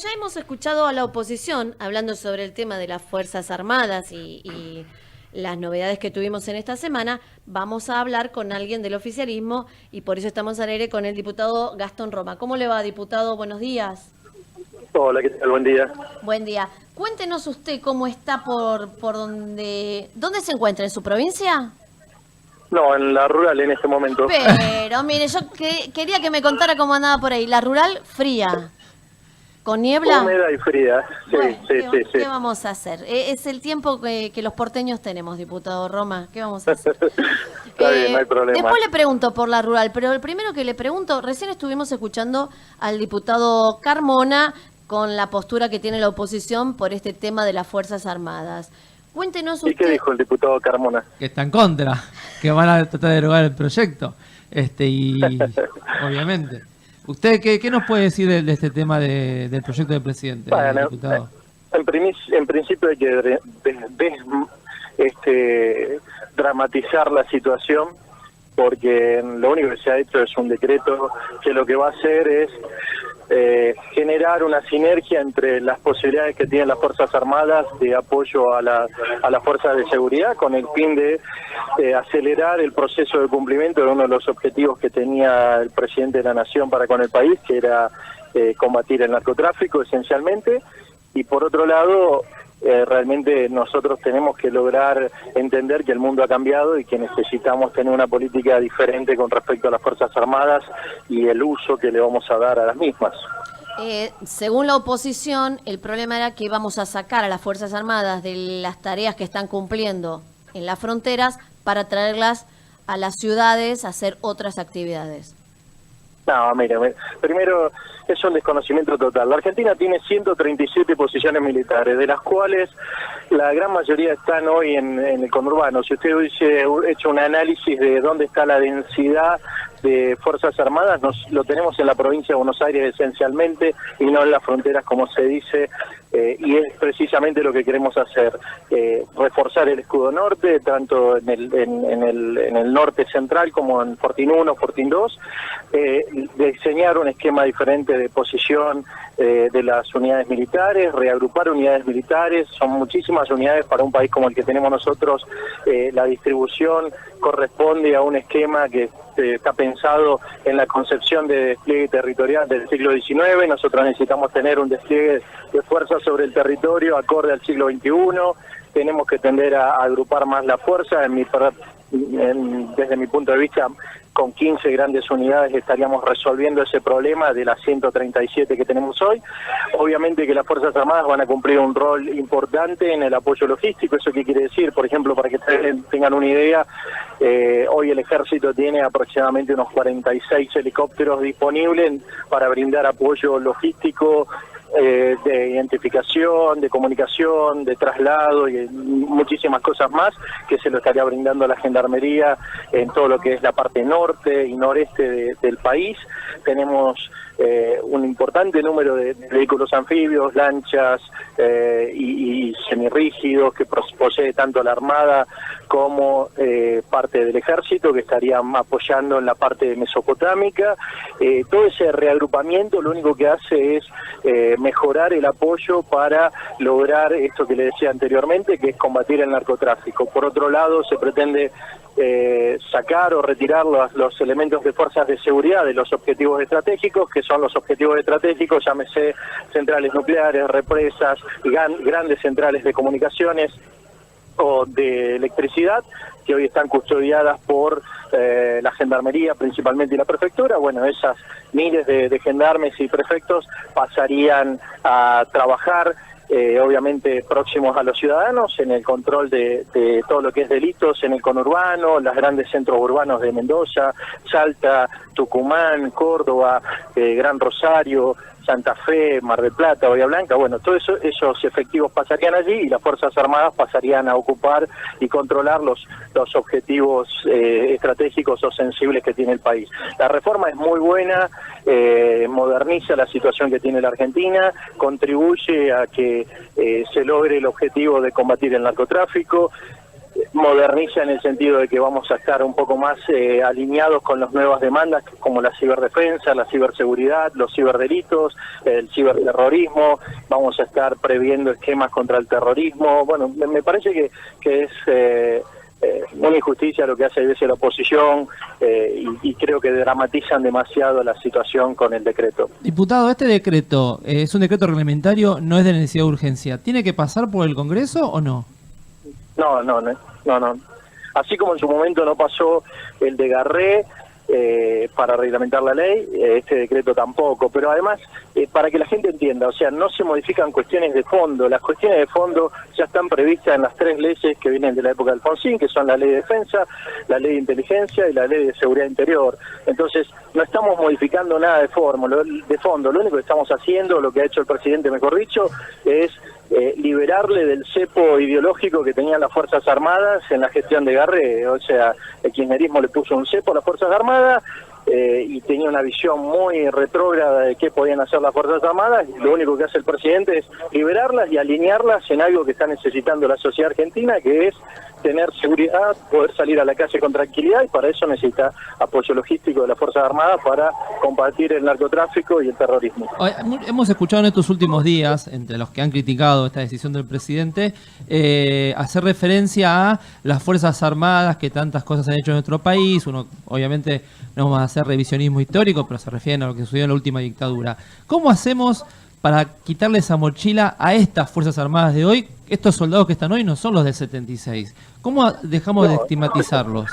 Ya hemos escuchado a la oposición hablando sobre el tema de las Fuerzas Armadas y las novedades que tuvimos en esta semana. Vamos a hablar con alguien del oficialismo y por eso estamos al aire con el diputado Gastón Roma. ¿Cómo le va, diputado? Buenos días. Hola, ¿qué tal? Buen día. Buen día. Cuéntenos usted cómo está por dónde se encuentra, ¿en su provincia? No, en la rural en este momento. Pero mire, yo quería que me contara cómo andaba por ahí. La rural fría, con niebla. Húmeda y fría. Sí, Bueno, sí, sí, sí. ¿qué vamos a hacer? Es el tiempo que los porteños tenemos, diputado Roma. ¿Qué vamos a hacer? Está bien, no hay problema. Después le pregunto por la rural, pero el primero que le pregunto, recién estuvimos escuchando al diputado Carmona con la postura que tiene la oposición por este tema de las Fuerzas Armadas. Cuéntenos ¿Y qué usted. dijo el diputado Carmona? Que está en contra, que van a tratar de derogar el proyecto. Y obviamente. ¿Usted qué nos puede decir de este tema del proyecto del presidente, Bueno, diputado? en principio hay que dramatizar la situación, porque lo único que se ha hecho es un decreto que lo que va a hacer es generar una sinergia entre las posibilidades que tienen las Fuerzas Armadas de apoyo a las fuerzas de seguridad, con el fin de acelerar el proceso de cumplimiento de uno de los objetivos que tenía el presidente de la Nación para con el país, que era combatir el narcotráfico esencialmente. Y por otro lado, realmente nosotros tenemos que lograr entender que el mundo ha cambiado y que necesitamos tener una política diferente con respecto a las Fuerzas Armadas y el uso que le vamos a dar a las mismas. Según la oposición, el problema era que íbamos a sacar a las Fuerzas Armadas de las tareas que están cumpliendo en las fronteras para traerlas a las ciudades a hacer otras actividades. No, mira, primero es un desconocimiento total. La Argentina tiene 137 posiciones militares, de las cuales la gran mayoría están hoy en el conurbano. Si usted hubiese hecho un análisis de dónde está la densidad de Fuerzas Armadas, lo tenemos en la provincia de Buenos Aires esencialmente y no en las fronteras como se dice, y es precisamente lo que queremos hacer, reforzar el escudo norte, tanto en el norte central como en Fortín 1, Fortín 2, diseñar un esquema diferente de posición de las unidades militares, reagrupar unidades militares. Son muchísimas unidades para un país como el que tenemos nosotros. La distribución corresponde a un esquema que está pensado en la concepción de despliegue territorial del siglo XIX. Nosotros necesitamos tener un despliegue de fuerza sobre el territorio acorde al siglo XXI. Tenemos que tender a agrupar más la fuerza. Desde mi punto de vista, con 15 grandes unidades estaríamos resolviendo ese problema de las 137 que tenemos hoy. Obviamente que las Fuerzas Armadas van a cumplir un rol importante en el apoyo logístico. ¿Eso qué quiere decir? Por ejemplo, para que tengan una idea, hoy el Ejército tiene aproximadamente unos 46 helicópteros disponibles para brindar apoyo logístico, de identificación, de comunicación, de traslado y muchísimas cosas más que se lo estaría brindando la Gendarmería en todo lo que es la parte norte y noreste del país. Tenemos un importante número de vehículos anfibios, lanchas y semirrígidos que posee tanto la Armada como parte del Ejército, que estarían apoyando en la parte mesopotámica. Todo ese reagrupamiento lo único que hace es mejorar el apoyo para lograr esto que le decía anteriormente, que es combatir el narcotráfico. Por otro lado, se pretende sacar o retirar los elementos de fuerzas de seguridad de los objetivos estratégicos, que son los objetivos estratégicos, llámese centrales nucleares, represas, grandes centrales de comunicaciones o de electricidad, que hoy están custodiadas por la Gendarmería principalmente y la Prefectura. Bueno, esas miles de gendarmes y prefectos pasarían a trabajar obviamente próximos a los ciudadanos en el control de todo lo que es delitos en el conurbano, los grandes centros urbanos de Mendoza, Salta, Tucumán, Córdoba, Gran Rosario, Santa Fe, Mar del Plata, Bahía Blanca. Bueno, todos esos efectivos pasarían allí y las Fuerzas Armadas pasarían a ocupar y controlar los objetivos estratégicos o sensibles que tiene el país. La reforma es muy buena, moderniza la situación que tiene la Argentina, contribuye a que se logre el objetivo de combatir el narcotráfico. moderniza en el sentido de que vamos a estar un poco más alineados con las nuevas demandas como la ciberdefensa, la ciberseguridad, los ciberdelitos, el ciberterrorismo. Vamos a estar previendo esquemas contra el terrorismo. Bueno, me parece que es una injusticia lo que hace a veces la oposición y creo que dramatizan demasiado la situación con el decreto. Diputado, este decreto es un decreto reglamentario, no es de necesidad de urgencia. ¿Tiene que pasar por el Congreso o no? No. Así como en su momento no pasó el de Garré para reglamentar la ley, este decreto tampoco, pero además, para que la gente entienda, o sea, no se modifican cuestiones de fondo, las cuestiones de fondo ya están previstas en las 3 leyes que vienen de la época de Alfonsín, que son la ley de defensa, la ley de inteligencia y la ley de seguridad interior. Entonces, no estamos modificando nada de fondo, lo único que estamos haciendo, lo que ha hecho el presidente, mejor dicho, es liberarle del cepo ideológico que tenían las Fuerzas Armadas en la gestión de Garré. O sea, el kirchnerismo le puso un cepo a las Fuerzas Armadas y tenía una visión muy retrógrada de qué podían hacer las Fuerzas Armadas, y lo único que hace el presidente es liberarlas y alinearlas en algo que está necesitando la sociedad argentina, que es tener seguridad, poder salir a la calle con tranquilidad, y para eso necesita apoyo logístico de las Fuerzas Armadas para combatir el narcotráfico y el terrorismo. Hemos escuchado en estos últimos días, entre los que han criticado esta decisión del presidente, hacer referencia a las Fuerzas Armadas, que tantas cosas han hecho en nuestro país. Uno, obviamente, no vamos a hacer revisionismo histórico, pero se refieren a lo que sucedió en la última dictadura. ¿Cómo hacemos para quitarle esa mochila a estas Fuerzas Armadas de hoy? Estos soldados que están hoy no son los del 76. ¿Cómo dejamos de estigmatizarlos?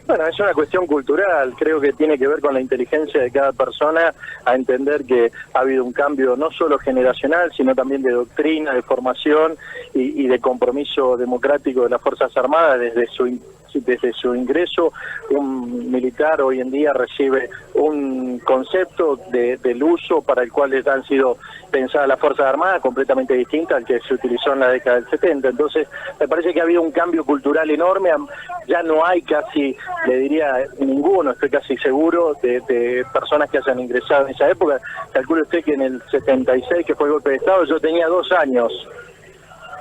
Bueno, es una cuestión cultural, creo que tiene que ver con la inteligencia de cada persona, a entender que ha habido un cambio no solo generacional, sino también de doctrina, de formación y de compromiso democrático de las Fuerzas Armadas desde su ingreso. Un militar hoy en día recibe un concepto del uso para el cual han sido pensadas las Fuerzas Armadas completamente distinta al que se utilizó en la década del 70. Entonces, me parece que ha habido un cambio cultural enorme. Ya no hay casi, le diría, ninguno, estoy casi seguro, de personas que hayan ingresado en esa época. Calcule usted que en el 76, que fue el golpe de Estado, yo tenía 2 años.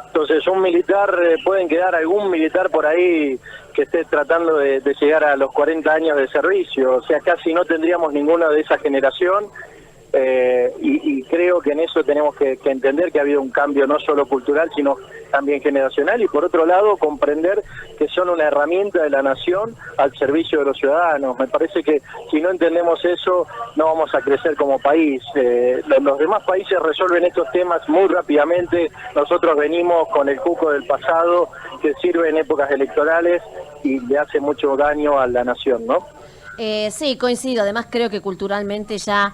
Entonces, un militar, pueden quedar algún militar por ahí que esté tratando de llegar a los 40 años de servicio. O sea, casi no tendríamos ninguno de esa generación. Y creo que en eso tenemos que entender que ha habido un cambio no solo cultural, sino también generacional, y por otro lado comprender que son una herramienta de la nación al servicio de los ciudadanos. Me parece que si no entendemos eso, no vamos a crecer como país. Los demás países resuelven estos temas muy rápidamente. Nosotros venimos con el cuco del pasado que sirve en épocas electorales y le hace mucho daño a la nación, ¿no? Sí, coincido. Además, creo que culturalmente ya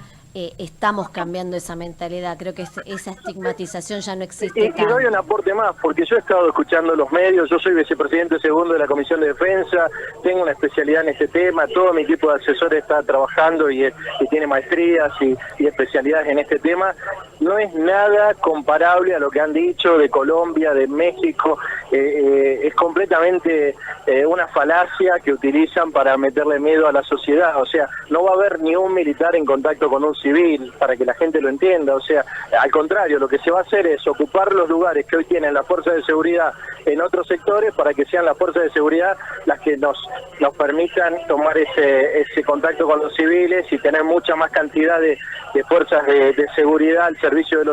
estamos cambiando esa mentalidad. Creo que esa estigmatización ya no existe. Y doy un aporte más, porque yo he estado escuchando los medios, yo soy vicepresidente segundo de la Comisión de Defensa, tengo una especialidad en este tema, todo mi equipo de asesores está trabajando y tiene maestrías y especialidades en este tema. No es nada comparable a lo que han dicho de Colombia, de México. Es completamente una falacia que utilizan para meterle miedo a la sociedad. O sea, no va a haber ni un militar en contacto con un civil, para que la gente lo entienda. O sea, al contrario, lo que se va a hacer es ocupar los lugares que hoy tienen las fuerzas de seguridad en otros sectores para que sean las fuerzas de seguridad las que nos permitan tomar ese contacto con los civiles y tener mucha más cantidad de fuerzas de seguridad al servicio de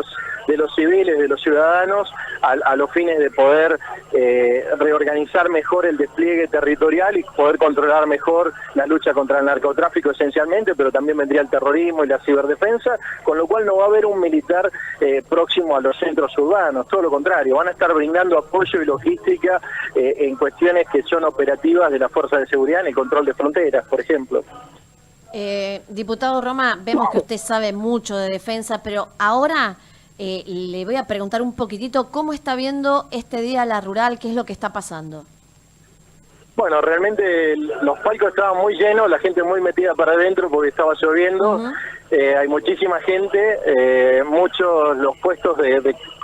los civiles, de los ciudadanos, a los fines de poder reorganizar mejor el despliegue territorial y poder controlar mejor la lucha contra el narcotráfico esencialmente, pero también vendría el terrorismo y la ciberdefensa, con lo cual no va a haber un militar próximo a los centros urbanos, todo lo contrario, van a estar brindando apoyo y logística en cuestiones que son operativas de las fuerzas de seguridad en el control de fronteras, por ejemplo. Diputado Roma, vemos que usted sabe mucho de defensa, pero ahora le voy a preguntar un poquitito cómo está viendo este día la rural, qué es lo que está pasando. Bueno, realmente los palcos estaban muy llenos, la gente muy metida para adentro porque estaba lloviendo. Hay muchísima gente, muchos los puestos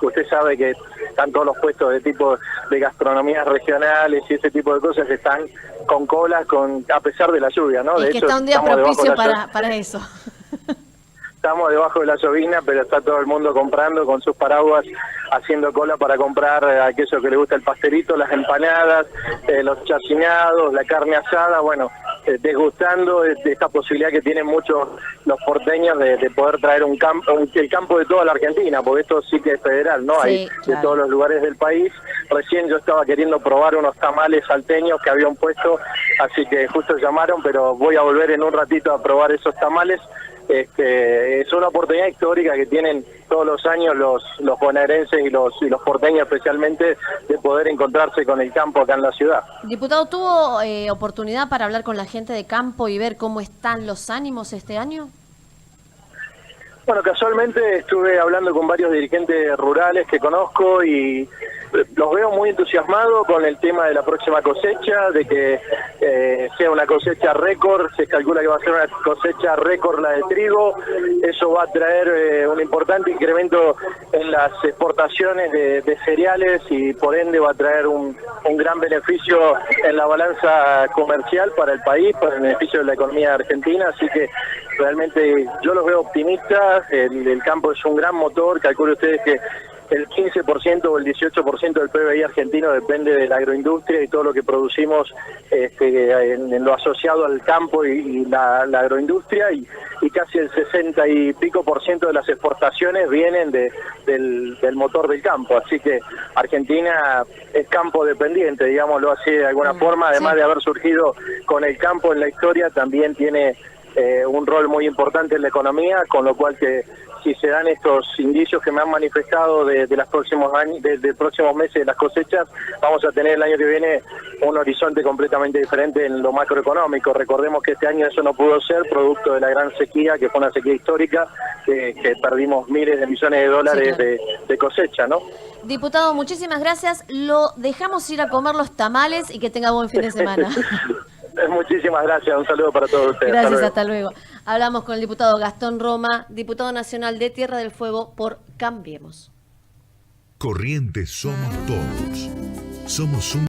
usted sabe que están todos los puestos de tipo de gastronomías regionales y ese tipo de cosas están con colas a pesar de la lluvia, ¿no? Es de que hecho, está un día propicio para eso. estamos debajo de la llovizna, pero está todo el mundo comprando con sus paraguas, haciendo cola para comprar a aquellos que les gusta el pastelito, las empanadas, los chacinados, la carne asada, bueno, desgustando esta posibilidad que tienen muchos los porteños de poder traer el campo de toda la Argentina, porque esto sí que es federal, ¿no? Sí, Hay claro. de todos los lugares del país. Recién yo estaba queriendo probar unos tamales salteños que habían puesto, así que justo llamaron, pero voy a volver en un ratito a probar esos tamales. Es una oportunidad histórica que tienen todos los años los bonaerenses y los porteños especialmente, de poder encontrarse con el campo acá en la ciudad. Diputado, ¿tuvo oportunidad para hablar con la gente de campo y ver cómo están los ánimos este año? Bueno, casualmente estuve hablando con varios dirigentes rurales que conozco y los veo muy entusiasmados con el tema de la próxima cosecha, de que sea una cosecha récord. Se calcula que va a ser una cosecha récord la de trigo. Eso va a traer un importante incremento en las exportaciones de cereales y por ende va a traer un gran beneficio en la balanza comercial para el país, para el beneficio de la economía argentina. Así que realmente yo los veo optimistas. El campo es un gran motor. Calculen ustedes que el 15% o el 18% del PBI argentino depende de la agroindustria y todo lo que producimos en lo asociado al campo y la agroindustria, y casi el 60 y pico % de las exportaciones vienen del motor del campo. Así que Argentina es campo dependiente, digámoslo así de alguna forma, además de haber surgido con el campo en la historia, también tiene un rol muy importante en la economía, con lo cual que si se dan estos indicios que me han manifestado de los próximos años, de próximos meses de las cosechas, vamos a tener el año que viene un horizonte completamente diferente en lo macroeconómico. Recordemos que este año eso no pudo ser, producto de la gran sequía, que fue una sequía histórica, que perdimos miles de millones de dólares, sí, claro, de cosecha, ¿no? Diputado, muchísimas gracias. Lo dejamos ir a comer los tamales y que tenga buen fin de semana. Muchísimas gracias, un saludo para todos ustedes. Gracias, hasta luego. Hablamos con el diputado Gastón Roma, diputado nacional de Tierra del Fuego por Cambiemos. Corrientes somos todos. Somos un